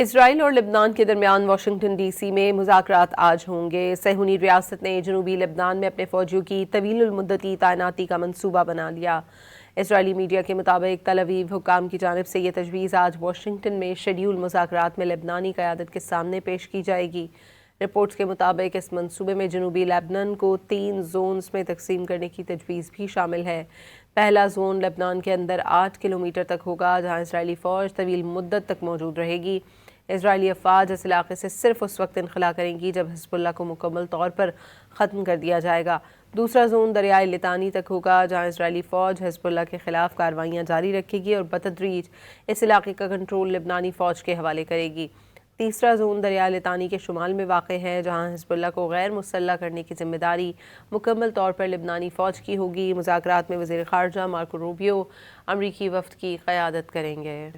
اسرائیل اور لبنان کے درمیان واشنگٹن ڈی سی میں مذاکرات آج ہوں گے۔ صہیونی ریاست نے جنوبی لبنان میں اپنے فوجیوں کی طویل المدتی تعیناتی کا منصوبہ بنا لیا۔ اسرائیلی میڈیا کے مطابق تل ابیب حکام کی جانب سے یہ تجویز آج واشنگٹن میں شیڈول مذاکرات میں لبنانی قیادت کے سامنے پیش کی جائے گی۔ رپورٹس کے مطابق اس منصوبے میں جنوبی لیبنان کو 3 زونز میں تقسیم کرنے کی تجویز بھی شامل ہے۔ پہلا زون لبنان کے اندر 8 کلومیٹر تک ہوگا، جہاں اسرائیلی فوج طویل مدت تک موجود رہے گی۔ اسرائیلی افواج اس علاقے سے صرف اس وقت انخلا کریں گی جب حزب اللہ کو مکمل طور پر ختم کر دیا جائے گا۔ دوسرا زون دریائے لطانی تک ہوگا، جہاں اسرائیلی فوج حزب اللہ کے خلاف کارروائیاں جاری رکھے گی اور بتدریج اس علاقے کا کنٹرول لبنانی فوج کے حوالے کرے گی۔ تیسرا زون دریائے لطانی کے شمال میں واقع ہے، جہاں حزب اللہ کو غیر مسلح کرنے کی ذمہ داری مکمل طور پر لبنانی فوج کی ہوگی۔ مذاکرات میں وزیر خارجہ مارکو روبیو امریکی وفد کی قیادت کریں گے۔